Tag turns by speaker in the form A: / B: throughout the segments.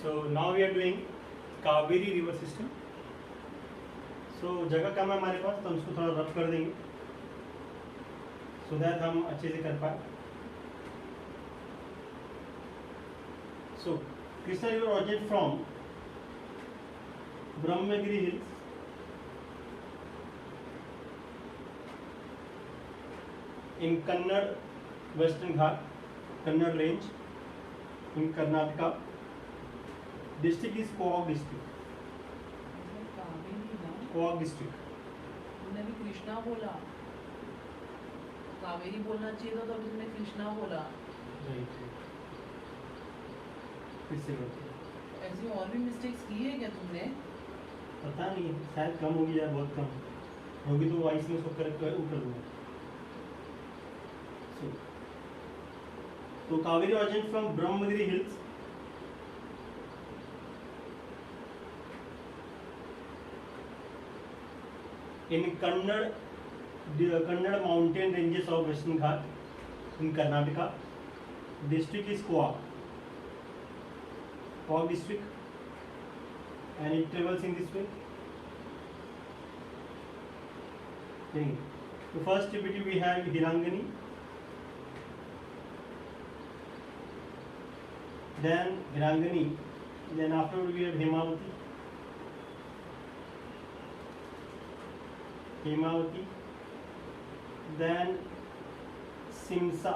A: So now we are doing Kaveri river system. So जगह कम है हमारे पास, तो हम उसको थोड़ा रफ कर देंगे सो दैट हम अच्छे से कर पाए. So Krishna river originated from Brahmagiri hills in Kannada Western Ghat, Kannada range in Karnataka. District is Coag district. Coag district.
B: तुमने भी कृष्णा बोला, कावेरी बोलना चाहिए था, तो अभी तुमने कृष्णा बोला.
A: Right. फिर से बोलते.
B: ऐसी और भी मिस्टेक्स की है क्या तुमने?
A: पता नहीं, शायद कम होगी या बहुत कम होगी, तो वॉइस में उसको करेक्ट कर दूंगा. So Kaveri originated from Brahmagiri hills in Kannada mountain ranges of Western Ghat in Karnataka. District is Coag district, and it travels in this way. Okay. The first tributary we have Hirangani, then Hirangani, then afterward we have Hemavati, then Simsa,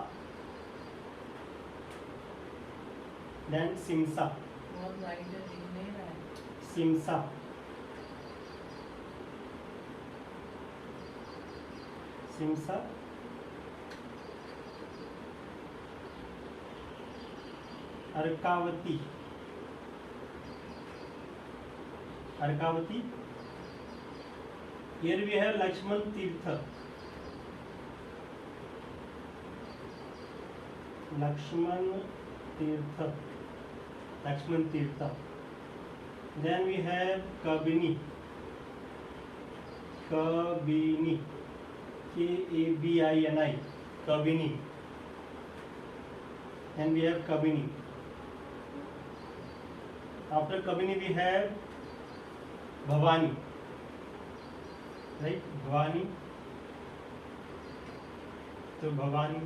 B: बहुत light है, दिख नहीं रहा है.
A: Simsa, Arkavati, here we have Lakshman Tirtha, then we have Kabini, Kabini, Kabini, then we have Kabini. After Kabini we have Bhavani, right? Bhavani. So Bhavani.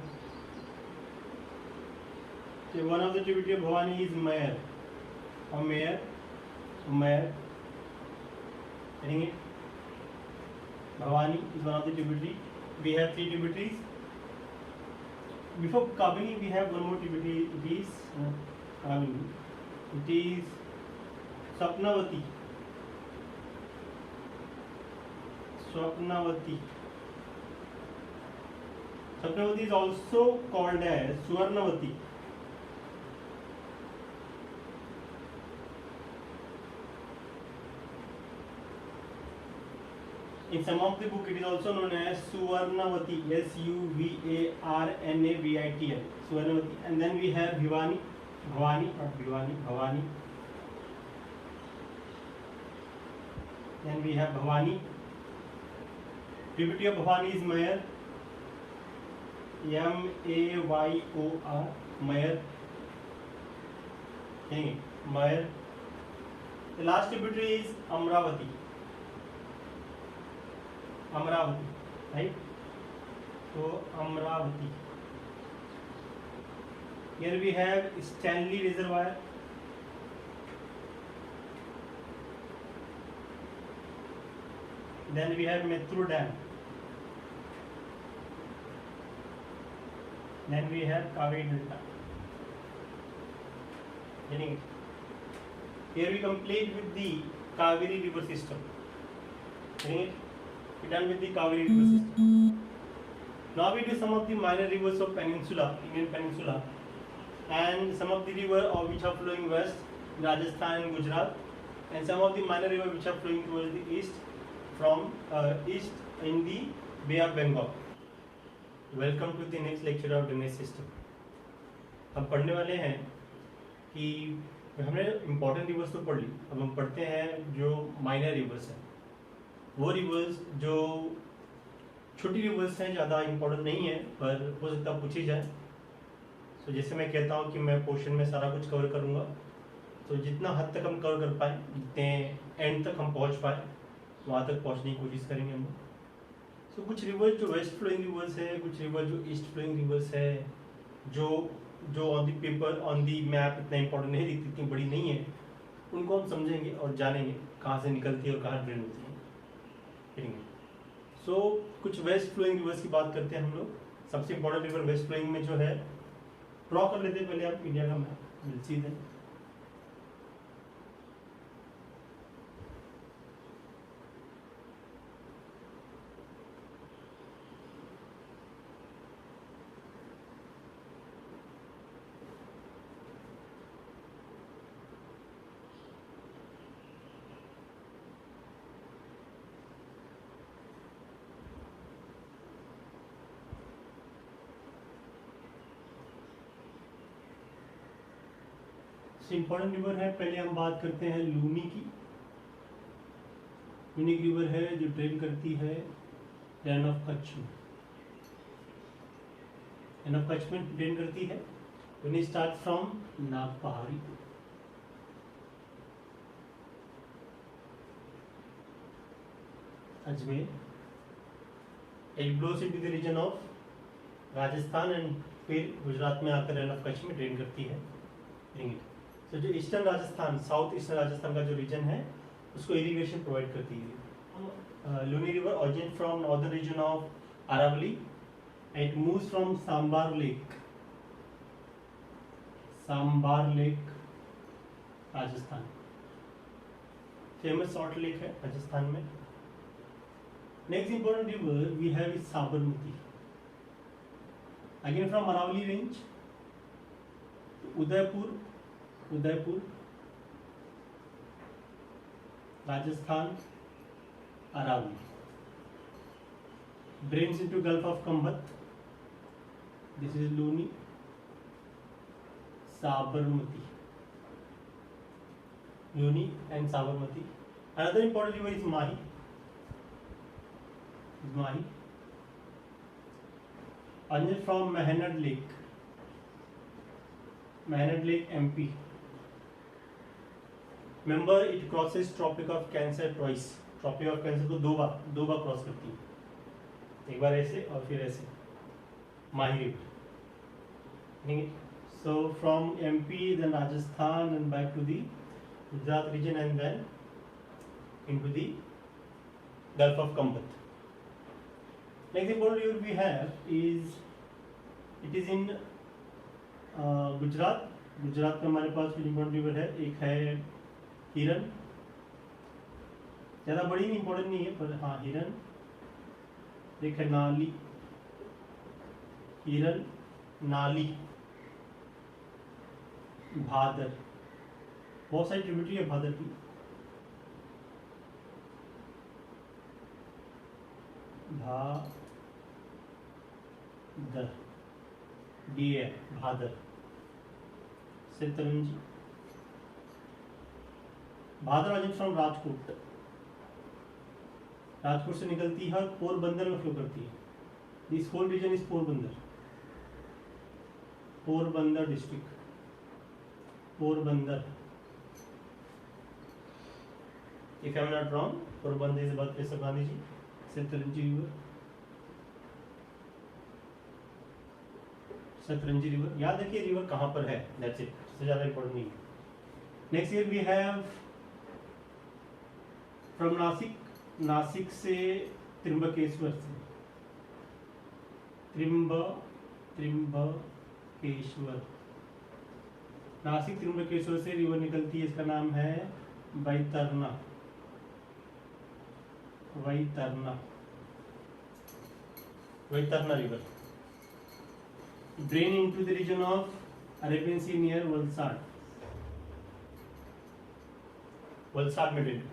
A: So one of the tributary of Bhavani is Mayer. Getting it? Bhavani is one of the tributary. We have 3 tributaries. Before Kabini we have one more tributary. It is Kabini. It is Swapnavati. Swapnavati is also called as Suvarnavati. In some of the book it is also known as Suvarnavati, Suvarnavitl, Suvarnavati. And then we have Bhavani. Then we have Bhavani. Tributary of Bhavani is Mayer, Mayor, Mayer. Mayer. The last tributary is Amravati, right? So Amravati. Here we have Stanley Reservoir. Then we have Metru Dam. Then we have Kaveri Delta. Getting it? Here we complete with the Kaveri river system. Getting it? We done with the Kaveri river system. Now we do some of the minor rivers of Peninsula, Indian Peninsula, and some of the rivers which are flowing west, Rajasthan and Gujarat, and some of the minor rivers which are flowing towards the east, from east in the Bay of Bengal. Welcome to the next lecture of drainage system. हम पढ़ने वाले हैं कि हमने important reverse तो पढ़ ली, अब हम पढ़ते हैं जो माइनर रिवर्स हैं. वो रिवर्स जो छोटी रिवर्स हैं, ज़्यादा इम्पोर्टेंट नहीं है, पर हो सकता पूछी जाए. जैसे मैं कहता हूँ कि मैं पोर्शन में सारा कुछ कवर करूँगा, तो जितना हद तक हम कवर कर पाए, जितने एंड तक हम पहुंच पाए, वहाँ तक पहुंचने की कोशिश करेंगे हम लोग। सो कुछ रिवर्स जो वेस्ट फ्लोइंग रिवर्स है, कुछ रिवर जो ईस्ट फ्लोइंग रिवर्स है, जो जो on the paper on the map इतना इंपॉर्टेंट नहीं दिखती, इतनी बड़ी नहीं है, उनको हम समझेंगे और जानेंगे कहाँ से निकलती है और कहाँ ड्रेन होती है। सो कुछ वेस्ट फ्लोइंग रिवर्स की बात करते हैं हम लोग। सबसे इंपॉर्टेंट रिवर वेस्ट फ्लोइंग में जो है, ड्रॉ कर लेते हैं पहले आप इंडिया का map, will see then. Important river है, पहले हम बात करते हैं लूनी की। लूनी रिवर है जो ड्रेन करती है रन ऑफ कच्छ में। रन ऑफ कच्छ में ड्रेन करती है। when you start from Nagpahari, Ajmer, it blows into the region of Rajasthan and फिर गुजरात में आकर रन ऑफ कच्छ में ड्रेन करती है। तो जो eastern Rajasthan, south eastern Rajasthan का जो रीजन है, उसको इरिगेशन प्रोवाइड करती है। Luni river originate from northern region of Aravalli, it moves from Sambhar lake, Sambhar lake Rajasthan, famous salt lake है राजस्थान में। Next important river we have is Sabarmati, again from Aravalli range, Udaipur, Udaipur Rajasthan, Aravalli, drains into Gulf of Kambat. This is Luni, Sabarmati, Luni and Sabarmati. Another important river is Mahi. Mahi, originated from Mehnad Lake, Mehnad Lake, MP. Remember, it crosses Tropic of Cancer twice. Tropic of Cancer को दो बार cross करती है, एक बार ऐसे और फिर ऐसे। माही river, ठीक है। So from MP then Rajasthan and back to the Gujarat region and then into the gulf of Khambhat. Next important river we have is, it is in Gujarat. Gujarat में हमारे पास कुछ इंपॉर्टेंट रिवर है, एक है हिरन, ज़्यादा बड़ी नहीं, इंपॉर्टेंट नहीं है, पर हाँ हिरन, एक है नाली, हिरन, नाली, भादर, बहुत सारी ट्रिब्यूटरी है भादर की। भादर, भादर, सतरंजी, भादर ऑरिजिन फ्रॉम राजकोट, राजकोट से निकलती है और पोरबंदर में फ्लो करती है। This whole region is Porbandar, Porbandar district, Porbandar, if I am not wrong, Porbandar is birth place of Gandhi ji. Satranji river, सतरंजी रिवर, याद रखिए रिवर कहाँ पर है, दैट्स इट, इससे ज़्यादा इंपॉर्टेंट नहीं है। Next year we have from Nashik, Nashik से त्रिंबकेश्वर से, त्रिंबकेश्वर, नासिक त्रिंबकेश्वर से रिवर निकलती है, इसका नाम है Vaitarna, Vaitarna, Vaitarna river, drain into the region of Arabian sea near Valsad, Valsad में ड्रेन।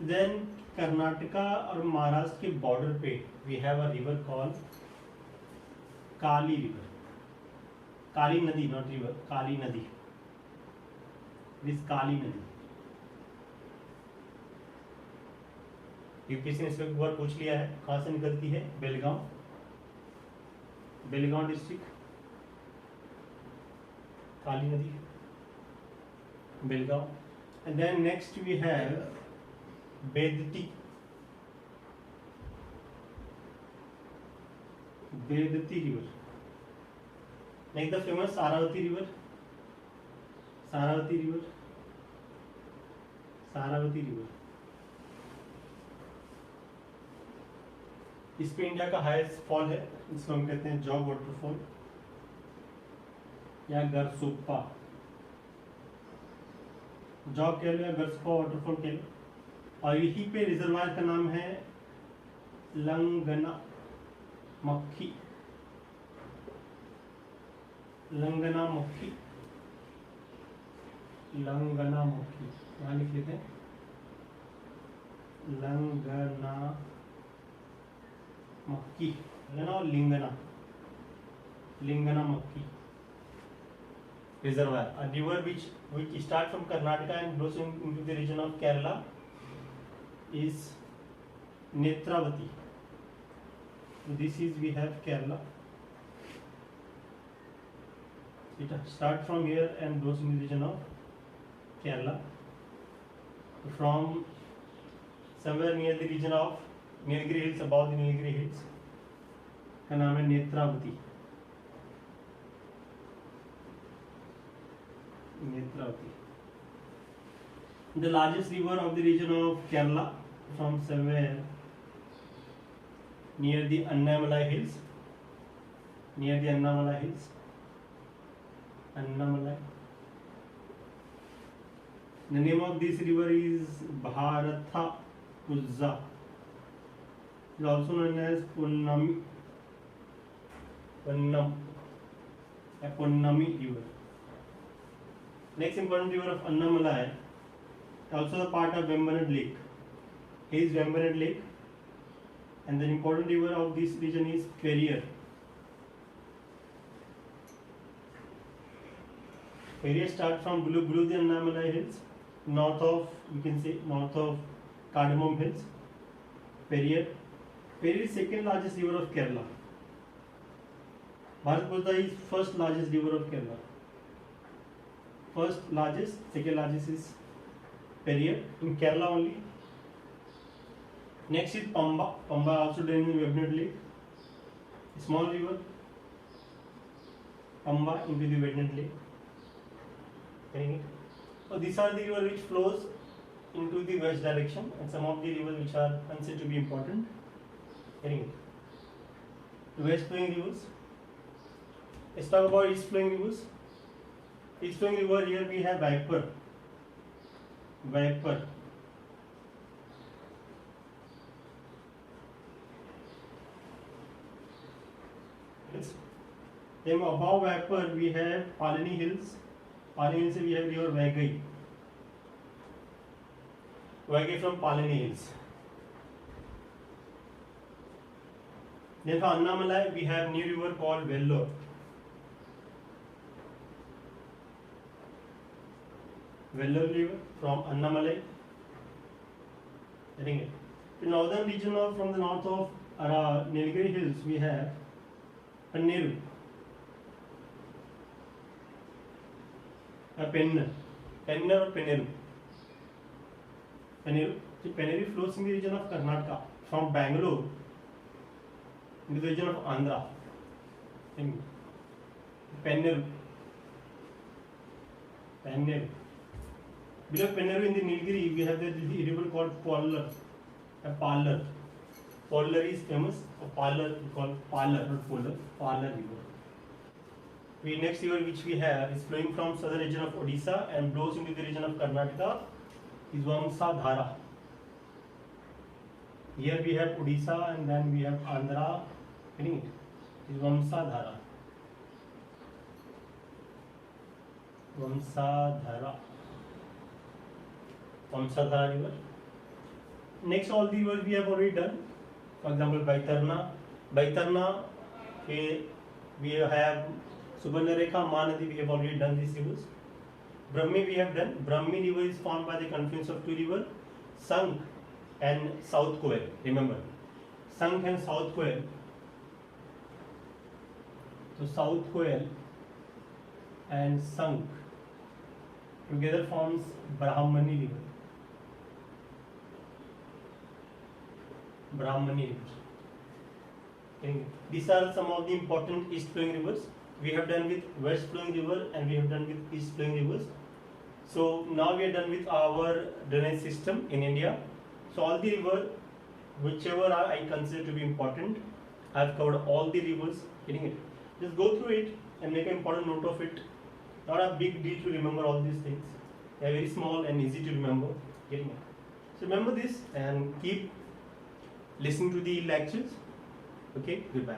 A: देन कर्नाटका और महाराष्ट्र के बॉर्डर पे we have a river called Kali river, Kali नदी, नॉट रिवर, काली नदी, दिस काली नदी। यूपीएससी ने इसमें एक बार पूछ लिया है, कहाँ से निकलती है, बेलगांव, बेलगांव डिस्ट्रिक्ट, काली नदी। Belgaum. And then next we have Bedti. Bedti river. Next the famous Saravati river. Saravati river. Sharavati river. इस पे इंडिया का हाईएस्ट फॉल है, इसको हम कहते हैं जॉग वाटरफॉल या गरसोप्पा. जॉग कह लो या गरसोप्पा वाटरफॉल कह लो. और यहीं पे रिजर्वायर का नाम है लंगना मक्खी. लंगना मक्खी. लंगना मक्खी यहाँ लिख लेते हैं. लंगना मक्की. लिंगना और लिंगना मक्की reservoir, a river which starts from Karnataka and flows into the region of Kerala is Netravati. So this is, we have Kerala. It starts from here and goes in the region of Kerala. From somewhere near the region of Nilgiri Hills, above the Nilgiri Hills, का नाम है Netravati. Netravati. The largest river of the region of Kerala, from somewhere near the Annamalai Hills. Near the Annamalai Hills. Annamalai. The name of this river is Bharatha Puzza. It is also known as Ponnami. Ponnami river. Next important river of Annamalai, also the part of Vembanad Lake. Here is Vembanad Lake, and the important river of this region is Periyar. Periyar starts from below the Annamalai Hills, north of, you can say, north of Cardamom Hills. Periyar. Periyar is second largest river of Kerala. Bharatpuzha is first largest river of Kerala. First largest, second largest is Periyar in Kerala only. Next is Pamba. Pamba also drains in Vembanad Lake. Small river. Pamba into the Vembanad Lake. Getting it? So these are the rivers which flows into the west direction, and some of the rivers which are considered to be important. Getting it? The west flowing rivers. Let's talk about east flowing rivers. East flowing river, here we have Viper. Viper. Yes. Then above Viper we have Palani Hills. Palani Hills we have river Vaigai. Vaigai from Palani Hills. Then for Annamalai we have new river called Vellore. Vellore river from Annamalai. Getting it? The northern region of, from the north of Nilgiri Hills we have Panneru. Penner or Penneru. Penneru. Penneru flows in the region of Karnataka from Bangalore into the region of Andhra. Penneru. Penneru. Below Penneru in the Nilgiri, we have the river called Pollar. Pallar. Pollar is famous. Pallar, we call Pallar, not Pollar. Pallar river. The next river which we have is flowing from southern region of Odisha and flows into the region of Karnataka is Vamsadhara. Here we have Odisha and then we have Andhra. Getting it? It is Vamsadhara. Vamsadhara. Vamsadhara river. Next, all the rivers we have already done. For example, Baitarna. Baitarna, we have Subarnarekha, Mahanadi, we have already done these rivers. Brahmi we have done. Brahmi river is formed by the confluence of two rivers, Sangh and South Koel. Remember, Sangh and South Koel. So South Koel and Sangh together forms Brahmani river. Brahmani rivers. Okay. These are some of the important east flowing rivers. We have done with west flowing river and we have done with east flowing rivers. So now we are done with our drainage system in India. So all the river, whichever I consider to be important, I have covered all the rivers. Getting it? Just go through it and make an important note of it. Not a big deal to remember all these things. They are very small and easy to remember. Getting it? So remember this and keep listening to the lectures. Okay, goodbye.